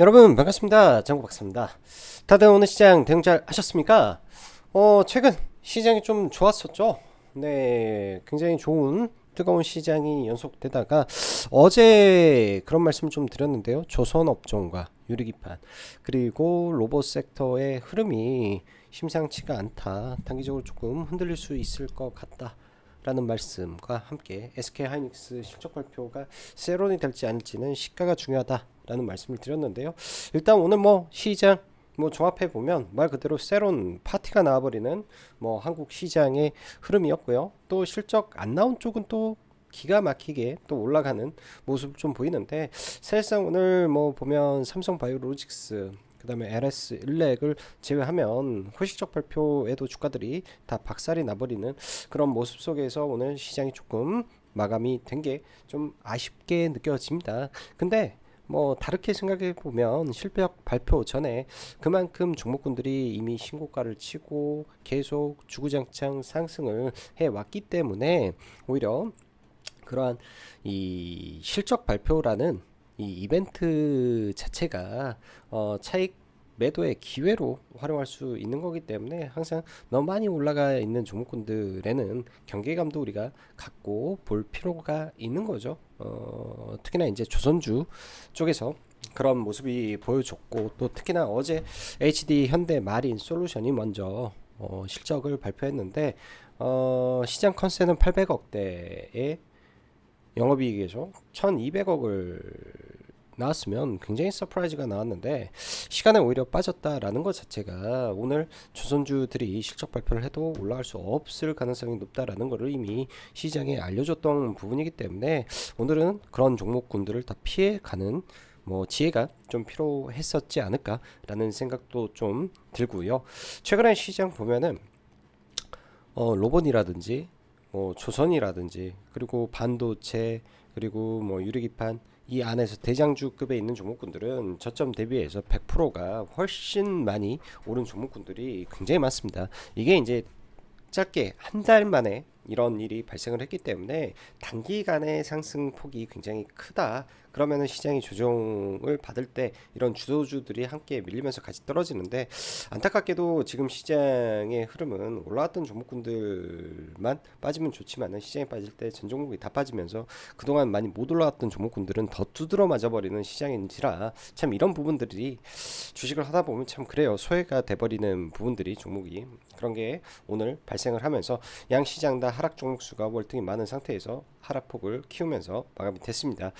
여러분 반갑습니다. 장구박사입니다. 다들 오늘 시장 대응 잘 하셨습니까? 최근 시장이 좀 좋았었죠. 네, 굉장히 좋은 뜨거운 시장이 연속되다가 어제 그런 말씀을 좀 드렸는데요. 조선업종과 유리기판 그리고 로봇 섹터의 흐름이 심상치가 않다. 단기적으로 조금 흔들릴 수 있을 것 같다. 라는 말씀과 함께 SK하이닉스 실적 발표가 세론이 될지 아닐지는 시가가 중요하다라는 말씀을 드렸는데요. 일단 오늘 뭐 시장 뭐 종합해 보면 말 그대로 세론 파티가 나와버리는 뭐 한국 시장의 흐름이었고요. 또 실적 안 나온 쪽은 또 기가 막히게 또 올라가는 모습 좀 보이는데 사실상 오늘 뭐 보면 삼성바이오로직스 그다음에 LS 일렉을 제외하면 회식적 발표에도 주가들이 다 박살이 나버리는 그런 모습 속에서 오늘 시장이 조금 마감이 된 게 좀 아쉽게 느껴집니다. 근데 뭐 다르게 생각해 보면 실적 발표 전에 그만큼 종목군들이 이미 신고가를 치고 계속 주구장창 상승을 해 왔기 때문에 오히려 그러한 이 실적 발표라는 이 이벤트 자체가 차익 매도의 기회로 활용할 수 있는 거기 때문에 항상 너무 많이 올라가 있는 종목군들에는 경계감도 우리가 갖고 볼 필요가 있는 거죠. 특히나 이제 조선주 쪽에서 그런 모습이 보여줬고 또 특히나 어제 HD 현대 마린 솔루션이 먼저 실적을 발표했는데 시장 컨센은 800억대의 영업이익이죠. 1200억을 나왔으면 굉장히 서프라이즈가 나왔는데 시간에 오히려 빠졌다라는 것 자체가 오늘 조선주들이 실적 발표를 해도 올라갈 수 없을 가능성이 높다라는 것을 이미 시장에 알려줬던 부분이기 때문에 오늘은 그런 종목군들을 다 피해가는 뭐 지혜가 좀 필요했었지 않을까라는 생각도 좀 들고요. 최근에 시장 보면은 로봇이라든지 뭐 조선이라든지 그리고 반도체 그리고 뭐 유리기판 이 안에서 대장주급에 있는 종목군들은 저점 대비해서 100%가 훨씬 많이 오른 종목군들이 굉장히 많습니다. 이게 이제 짧게 한 달 만에 이런 일이 발생을 했기 때문에 단기간의 상승폭이 굉장히 크다. 그러면은 시장이 조정을 받을 때 이런 주도주들이 함께 밀리면서 같이 떨어지는데 안타깝게도 지금 시장의 흐름은 올라왔던 종목군들만 빠지면 좋지만은 시장에 빠질 때 전 종목이 다 빠지면서 그동안 많이 못 올라왔던 종목군들은 더 두드러 맞아버리는 시장인지라 참 이런 부분들이 주식을 하다 보면 참 그래요. 소외가 돼버리는 부분들이 종목이 그런 게 오늘 발생을 하면서 양 시장 다 하락 종목 수가 월등히 많은 상태에서 하락폭을 키우면서 마감이 됐습니다.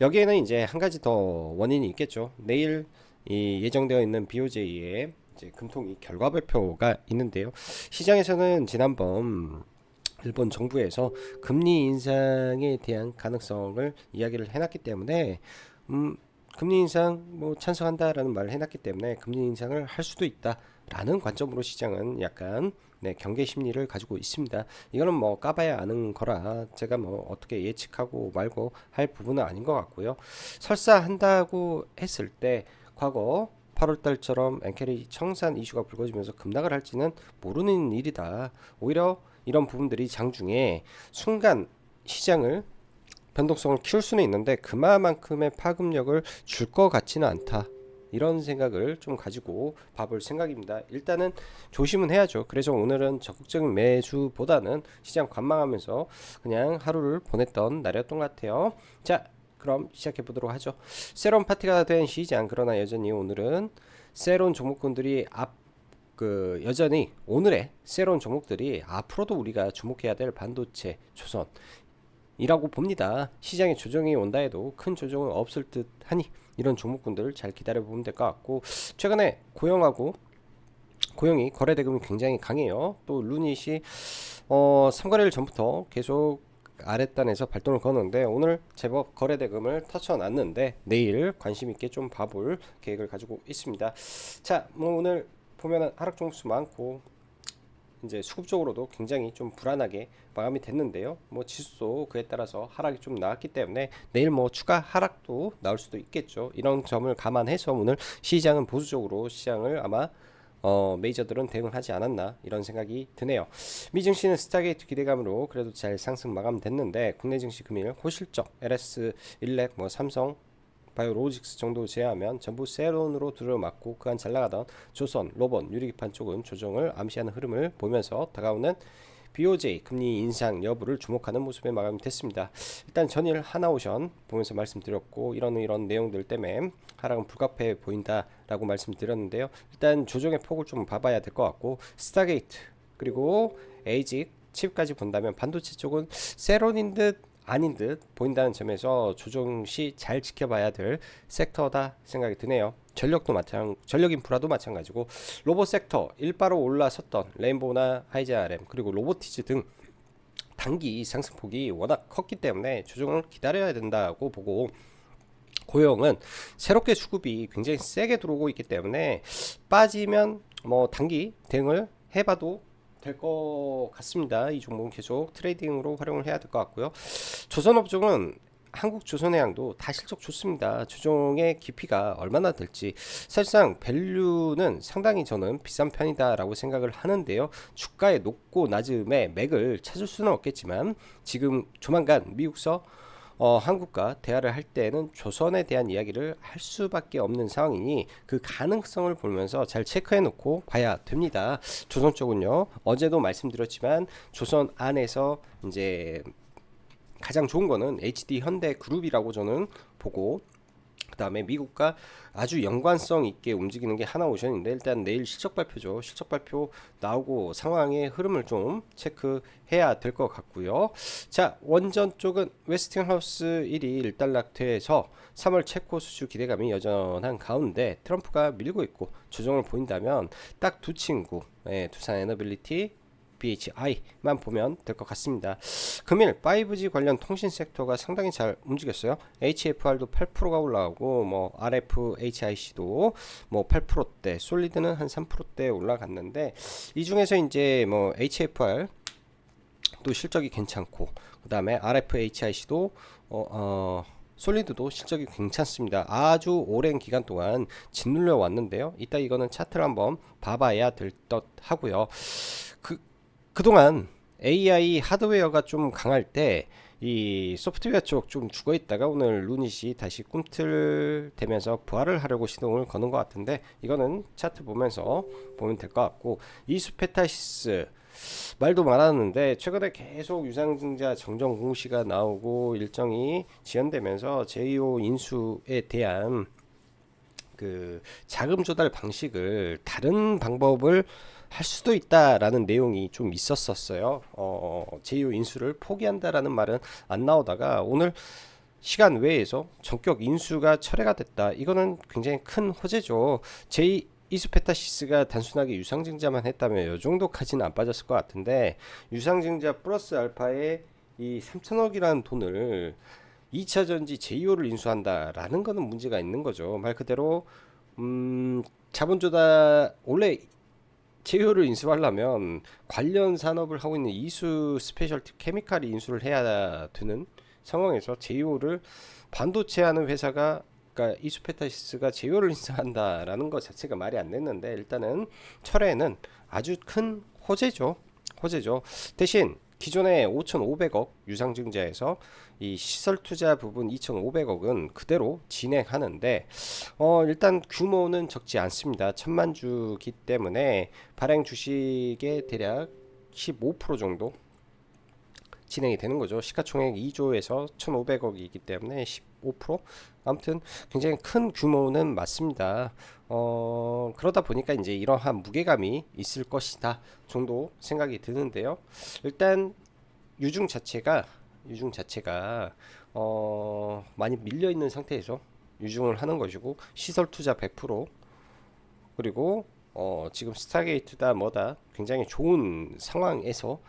여기에는 이제 한 가지 더 원인이 있겠죠. 내일 이 예정되어 있는 BOJ의 이제 금통위 결과 발표가 있는데요. 시장에서는 지난번 일본 정부에서 금리 인상에 대한 가능성을 이야기를 해놨기 때문에 음, 금리 인상 뭐 찬성한다라는 말을 해놨기 때문에 금리 인상을 할 수도 있다라는 관점으로 시장은 약간 네, 경계 심리를 가지고 있습니다. 이거는 뭐 까봐야 아는 거라 제가 뭐 어떻게 예측하고 말고 할 부분은 아닌 것 같고요. 설사 한다고 했을 때 과거 8월 달처럼 엔캐리 청산 이슈가 불거지면서 급락을 할지는 모르는 일이다. 오히려 이런 부분들이 장중에 순간 시장을 변동성을 키울 수는 있는데 그만큼의 파급력을 줄 것 같지는 않다. 이런 생각을 좀 가지고 봐볼 생각입니다. 일단은 조심은 해야죠. 그래서 오늘은 적극적인 매수보다는 시장 관망하면서 그냥 하루를 보냈던 날이었던 것 같아요. 자, 그럼 시작해 보도록 하죠. 새로운 파티가 된 시장 그러나 여전히 오늘은 새로운 종목군들이 여전히 오늘의 새로운 종목들이 앞으로도 우리가 주목해야 될 반도체, 조선 이라고 봅니다. 시장에 조정이 온다 해도 큰 조정은 없을 듯 하니 이런 종목군들을 잘 기다려 보면 될 것 같고 최근에 고용이 거래 대금이 굉장히 강해요. 또 루닛이 3거래일 전부터 계속 아랫단에서 발동을 거는데 오늘 제법 거래 대금을 터쳐놨는데 내일 관심 있게 좀 봐볼 계획을 가지고 있습니다. 자, 뭐 오늘 보면은 하락 종목수 많고 이제 수급적으로도 굉장히 좀 불안하게 마감이 됐는데요. 뭐 지수도 그에 따라서 하락이 좀 나왔기 때문에 내일 뭐 추가 하락도 나올 수도 있겠죠. 이런 점을 감안해서 오늘 시장은 보수적으로 시장을 아마 메이저들은 대응을 하지 않았나 이런 생각이 드네요. 미 증시는 스타게이트 기대감으로 그래도 잘 상승 마감됐는데 국내 증시 금일 호실적 LS 일렉 뭐 삼성 바이오로직스 정도 제외하면 전부 세론으로 들어맞고 그간 잘 나가던 조선, 로봇, 유리기판 쪽은 조정을 암시하는 흐름을 보면서 다가오는 BOJ 금리 인상 여부를 주목하는 모습에 마감이 됐습니다. 일단 전일 하나오션 보면서 말씀드렸고 이런 내용들 때문에 하락은 불가피해 보인다라고 말씀드렸는데요. 일단 조정의 폭을 좀 봐봐야 될 것 같고 스타게이트 그리고 에이직 칩까지 본다면 반도체 쪽은 세론인 듯 아닌 듯 보인다는 점에서 조정 시 잘 지켜봐야 될 섹터다 생각이 드네요. 전력 인프라도 마찬가지고 로봇 섹터 일바로 올라섰던 레인보우나 하이젠RM 그리고 로보티즈 등 단기 상승폭이 워낙 컸기 때문에 조정을 기다려야 된다고 보고 고용은 새롭게 수급이 굉장히 세게 들어오고 있기 때문에 빠지면 뭐 단기 대응을 해봐도 될 것 같습니다. 이 종목은 계속 트레이딩으로 활용을 해야 될 것 같고요. 조선업종은 한국조선해양도 다 실적 좋습니다. 조정의 깊이가 얼마나 될지 사실상 밸류는 상당히 저는 비싼 편이다 라고 생각을 하는데요. 주가의 높고 낮음의 맥을 찾을 수는 없겠지만 지금 조만간 미국서 한국과 대화를 할 때는 조선에 대한 이야기를 할 수밖에 없는 상황이니 그 가능성을 보면서 잘 체크해 놓고 봐야 됩니다. 조선 쪽은요, 어제도 말씀드렸지만 조선 안에서 이제 가장 좋은 거는 HD 현대 그룹이라고 저는 보고, 그 다음에 미국과 아주 연관성 있게 움직이는 게 하나오션인데 일단 내일 실적 발표죠. 실적 발표 나오고 상황의 흐름을 좀 체크해야 될 것 같고요. 자, 원전 쪽은 웨스팅하우스 1이 일단락돼서 3월 체코 수주 기대감이 여전한 가운데 트럼프가 밀고 있고 조정을 보인다면 딱 두 친구, 두산 에너빌리티 BHI만 보면 될 것 같습니다. 금일 5G 관련 통신 섹터가 상당히 잘 움직였어요. HFR도 8%가 올라가고 뭐 RFHIC도 뭐 8%대, 솔리드는 한 3%대 올라갔는데 이 중에서 이제 뭐 HFR 또 실적이 괜찮고 그다음에 RFHIC도 솔리드도 실적이 괜찮습니다. 아주 오랜 기간 동안 짓눌려 왔는데요. 이따 이거는 차트를 한번 봐봐야 될 듯 하고요. 그동안 AI 하드웨어가 좀 강할 때 이 소프트웨어 쪽 좀 죽어 있다가 오늘 루닛이 다시 꿈틀대면서 부활을 하려고 시동을 거는 것 같은데 이거는 차트 보면서 보면 될 것 같고 이수페타시스 말도 많았는데 최근에 계속 유상증자 정정 공시가 나오고 일정이 지연되면서 제2호 인수에 대한 그 자금 조달 방식을 다른 방법을 할 수도 있다라는 내용이 좀 있었어요. 제2호 인수를 포기한다라는 말은 안 나오다가 오늘 시간 외에서 전격 인수가 철회가 됐다. 이거는 굉장히 큰 호재죠. 이수페타시스가 단순하게 유상증자만 했다면 이 정도까지는 안 빠졌을 것 같은데 유상증자 플러스 알파에 이 3천억이라는 돈을 2차전지 제2호를 인수한다라는 거는 문제가 있는 거죠. 말 그대로 자본조달 원래 제2호를 인수하려면 관련 산업을 하고 있는 이수 스페셜티 케미칼이 인수를 해야 되는 상황에서 제2호를 반도체 하는 회사가 그러니까 이수페타시스가 제2호를 인수한다라는 것 자체가 말이 안 됐는데 일단은 철회는 아주 큰 호재죠. 대신 기존에 5,500억 유상증자에서 이 시설 투자 부분 2,500억은 그대로 진행하는데 일단 규모는 적지 않습니다. 1,000만 주기 때문에 발행 주식의 대략 15% 정도 진행이 되는 거죠. 시가총액 2조에서 1,500억이기 때문에 15%? 아무튼 굉장히 큰 규모는 맞습니다. 그러다 보니까 이제 이러한 무게감이 있을 것이다 정도 생각이 드는데요. 일단 유중 자체가 많이 밀려 있는 상태에서 유중을 하는 것이고 시설 투자 100% 그리고 지금 스타게이트다 뭐다 굉장히 좋은 상황에서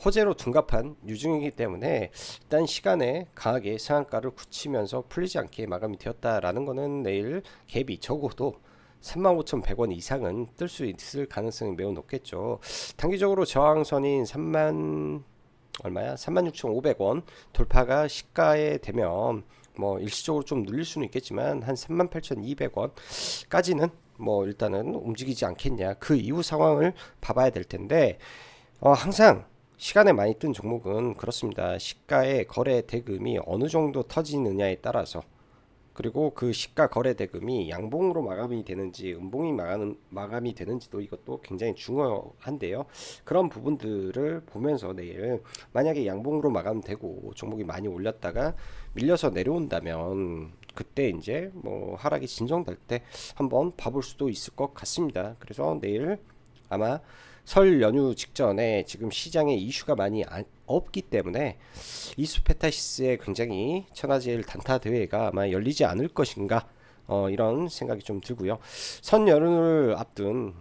호재로 둔갑한 유중이기 때문에 일단 시간에 강하게 상한가를 굳히면서 풀리지 않게 마감이 되었다라는 것은 내일 갭이 적어도 35,100원 이상은 뜰 수 있을 가능성이 매우 높겠죠. 단기적으로 저항선인 36,500원 돌파가 시가에 되면 뭐 일시적으로 좀 눌릴 수는 있겠지만 한 38,200원까지는 뭐 일단은 움직이지 않겠냐. 그 이후 상황을 봐봐야 될 텐데 항상 시간에 많이 뜬 종목은 그렇습니다. 시가의 거래 대금이 어느 정도 터지느냐에 따라서 그리고 그 시가 거래 대금이 양봉으로 마감이 되는지 음봉이 마감이 되는지도 이것도 굉장히 중요한데요. 그런 부분들을 보면서 내일 만약에 양봉으로 마감되고 종목이 많이 올렸다가 밀려서 내려온다면 그때 이제 뭐 하락이 진정될 때 한번 봐볼 수도 있을 것 같습니다. 그래서 내일 아마 설 연휴 직전에 지금 시장에 이슈가 많이 없기 때문에 이수페타시스의 굉장히 천하제일 단타 대회가 아마 열리지 않을 것인가 이런 생각이 좀 들고요. 선 연휴를 앞둔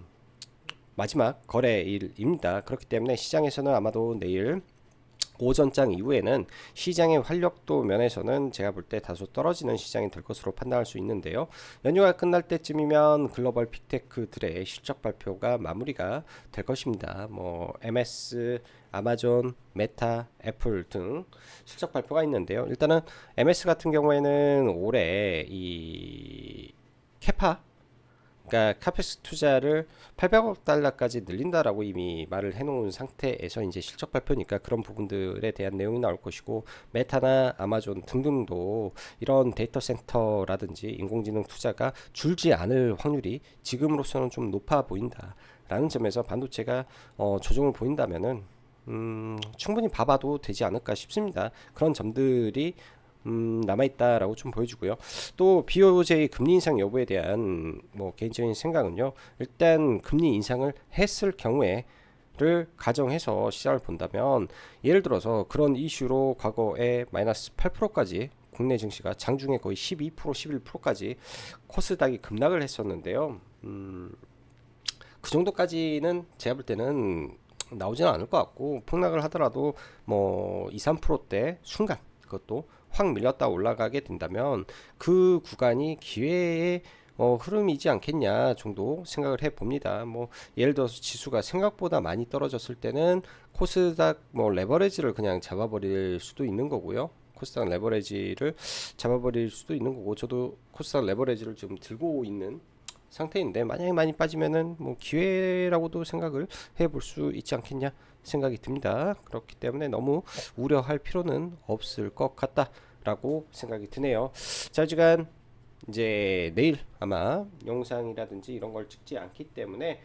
마지막 거래일입니다. 그렇기 때문에 시장에서는 아마도 내일 오전장 이후에는 시장의 활력도 면에서는 제가 볼 때 다소 떨어지는 시장이 될 것으로 판단할 수 있는데요. 연휴가 끝날 때쯤이면 글로벌 빅테크들의 실적 발표가 마무리가 될 것입니다. 뭐 MS, 아마존, 메타, 애플 등 실적 발표가 있는데요. 일단은 MS 같은 경우에는 올해 이 캐파, 그러니까 카페스 투자를 800억 달러까지 늘린다라고 이미 말을 해놓은 상태에서 이제 실적 발표니까 그런 부분들에 대한 내용이 나올 것이고, 메타나 아마존 등등도 이런 데이터 센터라든지 인공지능 투자가 줄지 않을 확률이 지금으로서는 좀 높아 보인다라는 점에서 반도체가 조정을 보인다면은 충분히 봐봐도 되지 않을까 싶습니다. 그런 점들이 남아있다라고 좀 보여주고요. 또 BOJ 금리 인상 여부에 대한 뭐 개인적인 생각은요. 일단 금리 인상을 했을 경우에를 가정해서 시장을 본다면, 예를 들어서 그런 이슈로 과거에 마이너스 8%까지 국내 증시가 장중에 거의 12%, 11%까지 코스닥이 급락을 했었는데요. 그 정도까지는 제가 볼 때는 나오지는 않을 것 같고, 폭락을 하더라도 뭐 2, 3%대 순간 그것도 확 밀렸다 올라가게 된다면 그 구간이 기회의 흐름이지 않겠냐 정도 생각을 해 봅니다. 뭐 예를 들어서 지수가 생각보다 많이 떨어졌을 때는 코스닥 뭐 레버리지를 그냥 잡아버릴 수도 있는 거고요. 코스닥 레버리지를 잡아버릴 수도 있는 거고, 저도 코스닥 레버리지를 지금 들고 있는 상태인데, 만약에 많이 빠지면은 뭐 기회라고도 생각을 해볼 수 있지 않겠냐 생각이 듭니다. 그렇기 때문에 너무 우려할 필요는 없을 것 같다라고 생각이 드네요. 자, 시간 이제 내일 아마 영상이라든지 이런 걸 찍지 않기 때문에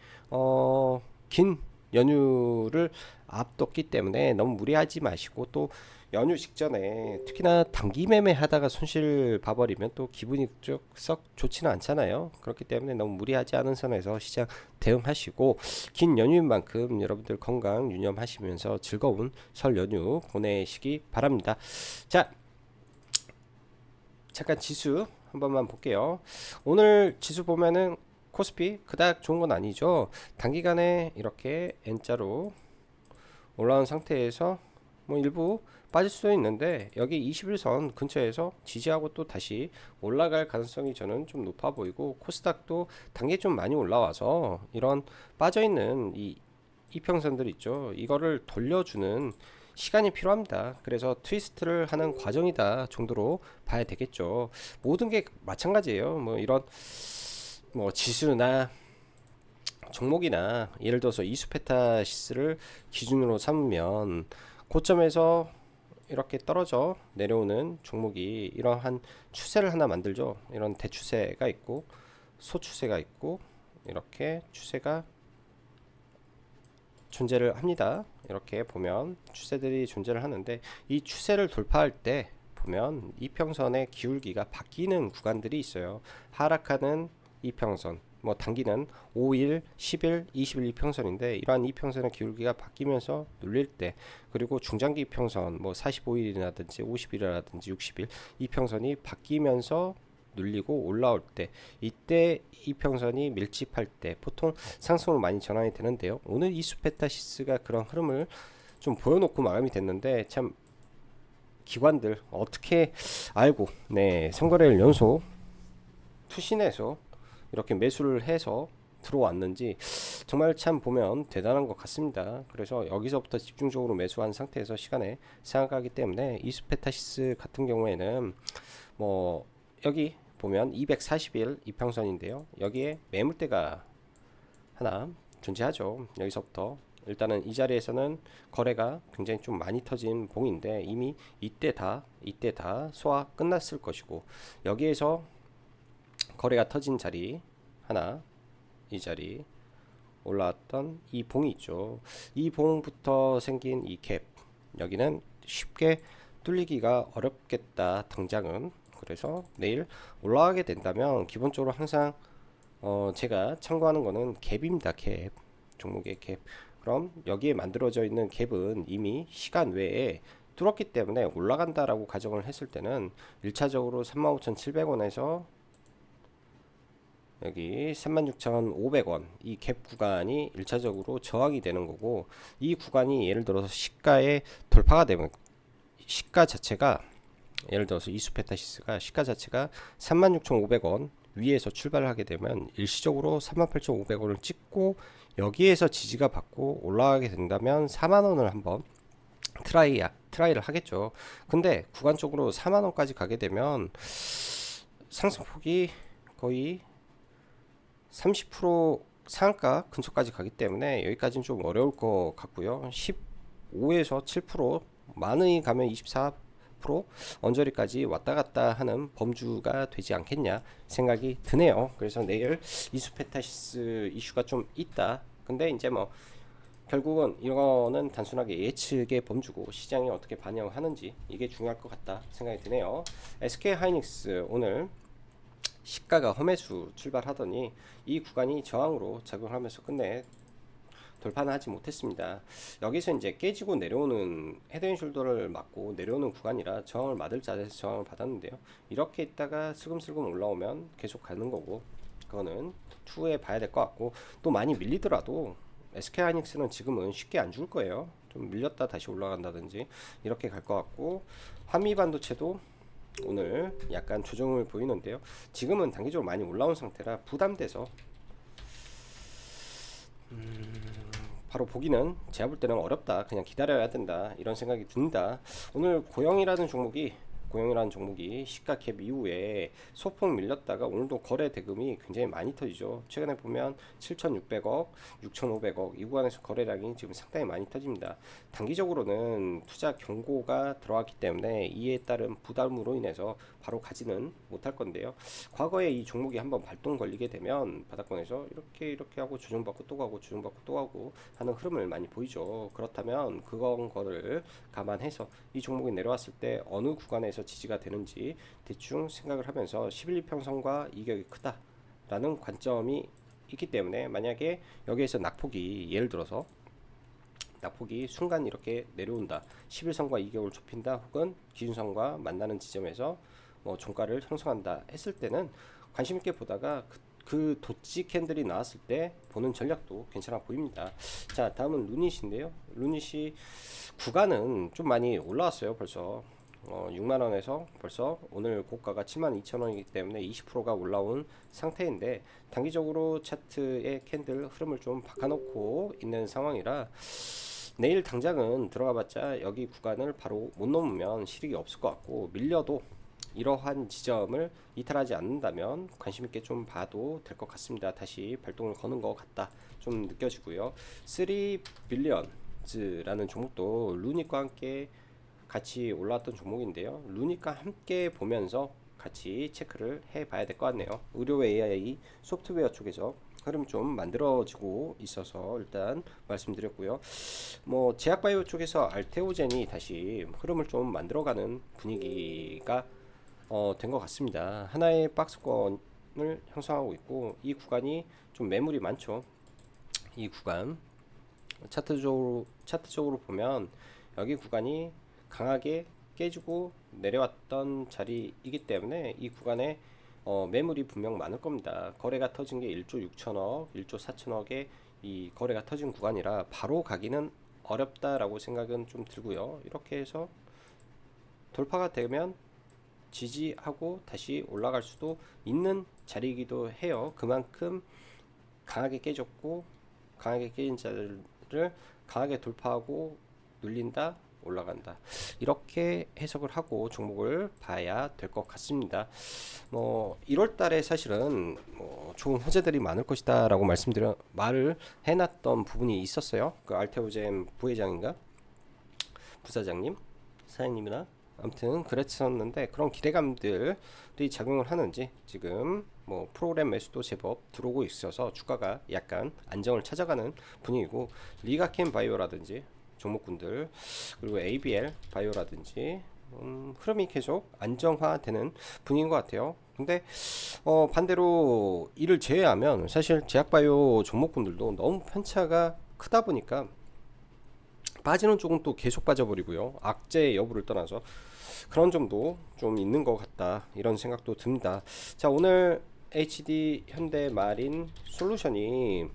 긴 연휴를 앞뒀기 때문에 너무 무리하지 마시고, 또 연휴 직전에 특히나 단기 매매 하다가 손실 봐버리면 또 기분이 썩 좋지는 않잖아요. 그렇기 때문에 너무 무리하지 않은 선에서 시장 대응하시고, 긴 연휴인 만큼 여러분들 건강 유념하시면서 즐거운 설 연휴 보내시기 바랍니다. 자, 잠깐 지수 한 번만 볼게요. 오늘 지수 보면은 코스피 그닥 좋은 건 아니죠. 단기간에 이렇게 N자로 올라온 상태에서 뭐 일부 빠질 수도 있는데, 여기 21선 근처에서 지지하고 또 다시 올라갈 가능성이 저는 좀 높아 보이고, 코스닥도 단계 좀 많이 올라와서 이런 빠져있는 이 이평선들 있죠, 이거를 돌려주는 시간이 필요합니다. 그래서 트위스트를 하는 과정이다 정도로 봐야 되겠죠. 모든 게 마찬가지예요. 뭐 이런 뭐 지수나 종목이나 예를 들어서 이수페타시스를 기준으로 삼으면 고점에서 이렇게 떨어져 내려오는 종목이 이러한 추세를 하나 만들죠. 이런 대추세가 있고 소추세가 있고 이렇게 추세가 존재를 합니다. 이렇게 보면 추세들이 존재를 하는데, 이 추세를 돌파할 때 보면 이평선의 기울기가 바뀌는 구간들이 있어요. 하락하는 이평선, 뭐 단기는 5일, 10일, 20일 이평선인데, 이러한 이평선의 기울기가 바뀌면서 눌릴 때, 그리고 중장기 이평선 뭐 45일이라든지 50일이라든지 60일 이평선이 바뀌면서 눌리고 올라올 때, 이때 이평선이 밀집할 때 보통 상승으로 많이 전환이 되는데요. 오늘 이수페타시스가 그런 흐름을 좀 보여놓고 마감이 됐는데, 참 기관들 어떻게 알고 선거래일 연속 투신해서 이렇게 매수를 해서 들어왔는지 정말 참 보면 대단한 것 같습니다. 그래서 여기서부터 집중적으로 매수한 상태에서 시간에 생각하기 때문에, 이수페타시스 같은 경우에는 뭐 여기 보면 240일 이평선인데요. 여기에 매물대가 하나 존재하죠. 여기서부터 일단은 이 자리에서는 거래가 굉장히 좀 많이 터진 봉인데 이미 이때 다 소화 끝났을 것이고, 여기에서 거래가 터진 자리 하나, 이 자리 올라왔던 이 봉이 있죠. 이 봉부터 생긴 이 갭, 여기는 쉽게 뚫리기가 어렵겠다 당장은. 그래서 내일 올라가게 된다면 기본적으로 항상 제가 참고하는 거는 갭입니다. 갭, 종목의 갭. 그럼 여기에 만들어져 있는 갭은 이미 시간 외에 뚫었기 때문에 올라간다라고 가정을 했을 때는 1차적으로 35,700원에서 여기 36,500원 이 갭 구간이 1차적으로 저항이 되는 거고, 이 구간이 예를 들어서 시가에 돌파가 되면, 시가 자체가 예를 들어서 이수페타시스가 시가 자체가 36,500원 위에서 출발을 하게 되면 일시적으로 38,500원을 찍고 여기에서 지지가 받고 올라가게 된다면 4만원을 한번 트라이를 하겠죠. 근데 구간적으로 4만원까지 가게 되면 상승폭이 거의 30% 상한가 근처까지 가기 때문에 여기까지는 좀 어려울 것 같고요. 15에서 7%, 많이 가면 24% 언저리까지 왔다 갔다 하는 범주가 되지 않겠냐 생각이 드네요. 그래서 내일 이수페타시스 이슈가 좀 있다. 근데 이제 뭐 결국은 이거는 단순하게 예측의 범주고 시장이 어떻게 반영하는지 이게 중요할 것 같다 생각이 드네요. SK 하이닉스 오늘 시가가 험해수 출발하더니 이 구간이 저항으로 작용하면서 끝내 돌파는 하지 못했습니다. 여기서 이제 깨지고 내려오는 헤드앤숄더를 맞고 내려오는 구간이라 저항을 맞을 자리에서 저항을 받았는데요. 이렇게 있다가 슬금슬금 올라오면 계속 가는 거고, 그거는 추후에 봐야 될 것 같고, 또 많이 밀리더라도 SK하이닉스는 지금은 쉽게 안 죽을 거예요. 좀 밀렸다 다시 올라간다든지 이렇게 갈 것 같고, 한미반도체도 오늘 약간 조정을 보이는데요. 지금은 단기적으로 많이 올라온 상태라 부담돼서 바로 보기는 제가 볼 때는 어렵다, 그냥 기다려야 된다 이런 생각이 듭니다. 오늘 고영이라는 종목이 시가 캡 이후에 소폭 밀렸다가 오늘도 거래 대금이 굉장히 많이 터지죠. 최근에 보면 7,600억, 6,500억 이 구간에서 거래량이 지금 상당히 많이 터집니다. 단기적으로는 투자 경고가 들어왔기 때문에 이에 따른 부담으로 인해서 바로 가지는 못할 건데요. 과거에 이 종목이 한번 발동 걸리게 되면 바닥권에서 이렇게 하고 조정받고 또 가고 조정받고 또 가고 하는 흐름을 많이 보이죠. 그렇다면 거를 감안해서 이 종목이 내려왔을 때 어느 구간에서 지지가 되는지 대충 생각을 하면서 11이평선과 이격이 크다라는 관점이 있기 때문에, 만약에 여기에서 낙폭이 예를 들어서 낙폭이 순간 이렇게 내려온다, 11선과 이격을 좁힌다, 혹은 기준선과 만나는 지점에서 뭐 종가를 형성한다 했을 때는 관심 있게 보다가 그 도치 캔들이 나왔을 때 보는 전략도 괜찮아 보입니다. 자, 다음은 루닛인데요. 루닛이 구간은 좀 많이 올라왔어요. 벌써 6만원에서 벌써 오늘 고가가 72,000원이기 때문에 20%가 올라온 상태인데, 단기적으로 차트의 캔들 흐름을 좀 바꿔놓고 있는 상황이라 내일 당장은 들어가봤자 여기 구간을 바로 못 넘으면 실익이 없을 것 같고, 밀려도 이러한 지점을 이탈하지 않는다면 관심있게 좀 봐도 될 것 같습니다. 다시 발동을 거는 것 같다 좀 느껴지고요. 3빌리언즈라는 종목도 루닛과 함께 같이 올라왔던 종목인데요. 루닛과 함께 보면서 같이 체크를 해 봐야 될 것 같네요. 의료 AI 소프트웨어 쪽에서 흐름 좀 만들어지고 있어서 일단 말씀드렸고요. 뭐 제약바이오 쪽에서 알테오젠이 다시 흐름을 좀 만들어가는 분위기가 된 것 같습니다. 하나의 박스권을 형성하고 있고, 이 구간이 좀 매물이 많죠. 이 구간 차트적으로 보면 여기 구간이 강하게 깨지고 내려왔던 자리이기 때문에 이 구간에 매물이 분명 많을 겁니다. 거래가 터진 게 1조 6천억, 1조 4천억의 이 거래가 터진 구간이라 바로 가기는 어렵다라고 생각은 좀 들고요. 이렇게 해서 돌파가 되면 지지하고 다시 올라갈 수도 있는 자리이기도 해요. 그만큼 강하게 깨졌고 강하게 깨진 자리를 강하게 돌파하고 눌린다, 올라간다. 이렇게 해석을 하고 종목을 봐야 될 것 같습니다. 뭐 1월 달에 사실은 뭐 좋은 호재들이 많을 것이다라고 말을 해놨던 부분이 있었어요. 그 알테오젠 부회장인가 부사장님 사장님이나 아무튼 그랬었는데 그런 기대감들이 작용을 하는지 지금 뭐 프로그램 매수도 제법 들어오고 있어서 주가가 약간 안정을 찾아가는 분위기고, 리가켄 바이오라든지 종목군들 그리고 ABL 바이오라든지 흐름이 계속 안정화되는 분위기인 것 같아요. 근데 반대로 이를 제외하면 사실 제약바이오 종목군들도 너무 편차가 크다 보니까 빠지는 쪽은 또 계속 빠져버리고요. 악재 여부를 떠나서 그런 점도 좀 있는 것 같다, 이런 생각도 듭니다. 자, 오늘 HD 현대마린 솔루션이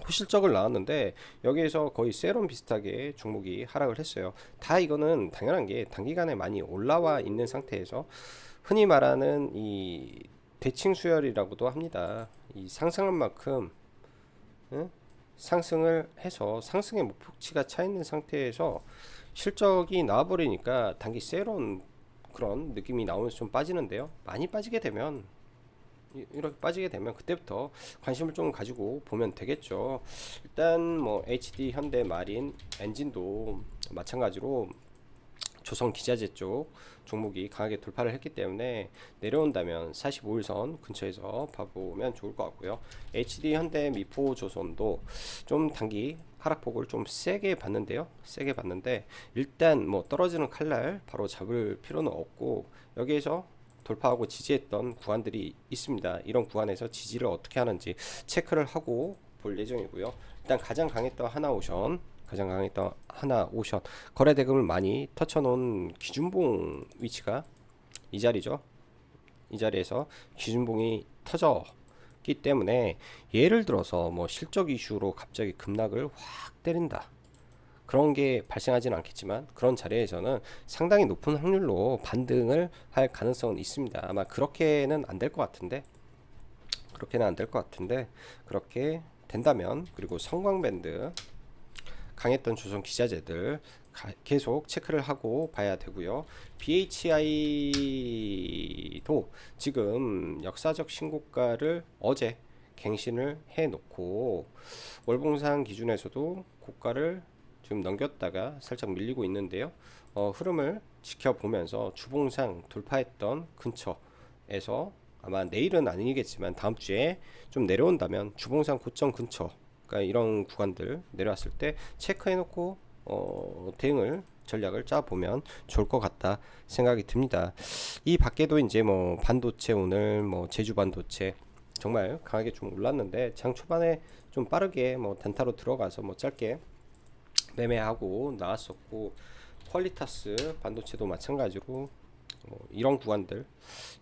호실적을 나왔는데 여기에서 거의 세럼 비슷하게 종목이 하락을 했어요. 다 이거는 당연한 게 단기간에 많이 올라와 있는 상태에서 흔히 말하는 이 대칭 수열이라고도 합니다. 이 상승한 만큼 응? 상승을 해서 상승의 목표치가 차 있는 상태에서 실적이 나와버리니까 단기 세론 그런 느낌이 나오면서 좀 빠지는데요. 많이 빠지게 되면, 이렇게 빠지게 되면 그때부터 관심을 좀 가지고 보면 되겠죠. 일단 뭐 HD 현대 마린 엔진도 마찬가지로 조선 기자재 쪽 종목이 강하게 돌파를 했기 때문에 내려온다면 45일선 근처에서 봐보면 좋을 것 같고요. HD 현대 미포 조선도 좀 단기 하락폭을 좀 세게 봤는데요. 세게 봤는데 일단 뭐 떨어지는 칼날 바로 잡을 필요는 없고 여기에서 돌파하고 지지했던 구간들이 있습니다. 이런 구간에서 지지를 어떻게 하는지 체크를 하고 볼 예정이고요. 일단 가장 강했던 하나오션 거래대금을 많이 터쳐놓은 기준봉 위치가 이 자리죠. 이 자리에서 기준봉이 터졌기 때문에 예를 들어서 뭐 실적 이슈로 갑자기 급락을 확 때린다, 그런 게 발생하지는 않겠지만 그런 자리에서는 상당히 높은 확률로 반등을 할 가능성은 있습니다. 아마 그렇게는 안 될 것 같은데 그렇게 된다면, 그리고 성광밴드 강했던 조선 기자재들 계속 체크를 하고 봐야 되고요. BHI도 지금 역사적 신고가를 어제 갱신을 해 놓고 월봉상 기준에서도 고가를 지금 넘겼다가 살짝 밀리고 있는데요. 흐름을 지켜보면서 주봉상 돌파했던 근처에서 아마 내일은 아니겠지만 다음 주에 좀 내려온다면 주봉상 고점 근처, 그러니까 이런 구간들 내려왔을 때 체크해놓고 대응을 전략을 짜보면 좋을 것 같다 생각이 듭니다. 이 밖에도 이제 뭐 반도체, 오늘 뭐 제주 반도체 정말 강하게 좀 올랐는데 장 초반에 좀 빠르게 뭐 단타로 들어가서 뭐 짧게 매매하고 나왔었고, 퀄리타스 반도체도 마찬가지로 이런 구간들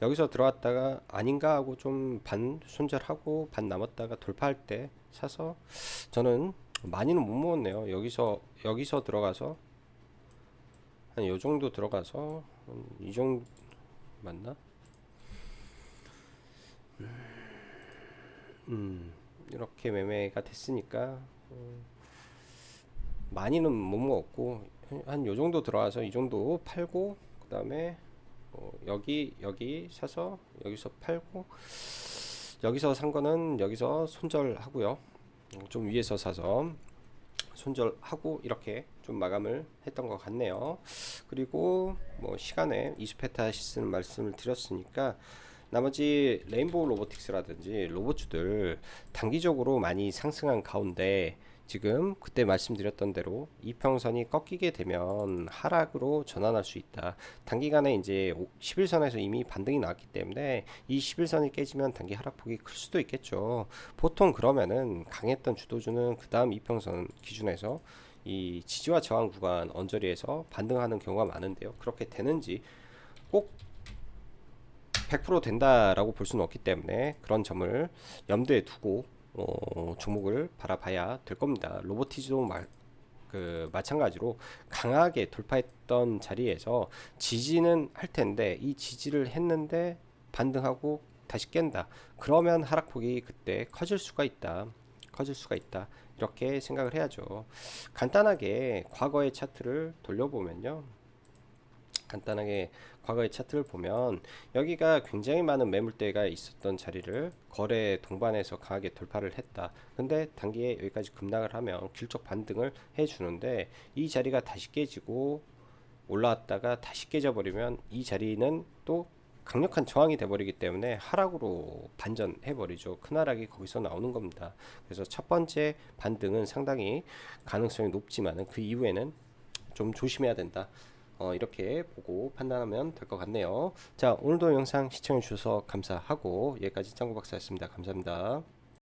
여기서 들어왔다가 아닌가 하고 좀 반 손절하고 반 남았다가 돌파할 때 사서, 저는 많이는 못 먹었네요. 여기서 들어가서 한 요 정도 들어가서 이 정도 맞나? 이렇게 매매가 됐으니까 많이는 못 먹었고 한 요 정도 들어와서 이 정도 팔고, 그 다음에 여기 사서 여기서 팔고, 여기서 산 거는 여기서 손절하고요. 좀 위에서 사서 손절하고 이렇게 좀 마감을 했던 것 같네요. 그리고 뭐 시간에 이수페타시스는 말씀을 드렸으니까 나머지 레인보우 로보틱스라든지 로봇주들 단기적으로 많이 상승한 가운데 지금 그때 말씀드렸던 대로 이평선이 꺾이게 되면 하락으로 전환할 수 있다. 단기간에 이제 11선에서 이미 반등이 나왔기 때문에 이 11선이 깨지면 단기 하락폭이 클 수도 있겠죠. 보통 그러면은 강했던 주도주는 그 다음 이평선 기준에서 이 지지와 저항 구간 언저리에서 반등하는 경우가 많은데요. 그렇게 되는지 꼭 100% 된다라고 볼 수는 없기 때문에 그런 점을 염두에 두고 종목을 바라봐야 될 겁니다. 로보티즈도 마찬가지로 강하게 돌파했던 자리에서 지지는 할 텐데 이 지지를 했는데 반등하고 다시 깬다. 그러면 하락폭이 그때 커질 수가 있다. 커질 수가 있다. 이렇게 생각을 해야죠. 간단하게 과거의 차트를 돌려보면요. 간단하게 과거의 차트를 보면 여기가 굉장히 많은 매물대가 있었던 자리를 거래 동반해서 강하게 돌파를 했다. 근데 단기에 여기까지 급락을 하면 길적 반등을 해주는데 이 자리가 다시 깨지고 올라왔다가 다시 깨져버리면 이 자리는 또 강력한 저항이 돼버리기 때문에 하락으로 반전해버리죠. 큰 하락이 거기서 나오는 겁니다. 그래서 첫 번째 반등은 상당히 가능성이 높지만 그 이후에는 좀 조심해야 된다. 이렇게 보고 판단하면 될 것 같네요. 자, 오늘도 영상 시청해 주셔서 감사하고 여기까지 짱구 박사였습니다. 감사합니다.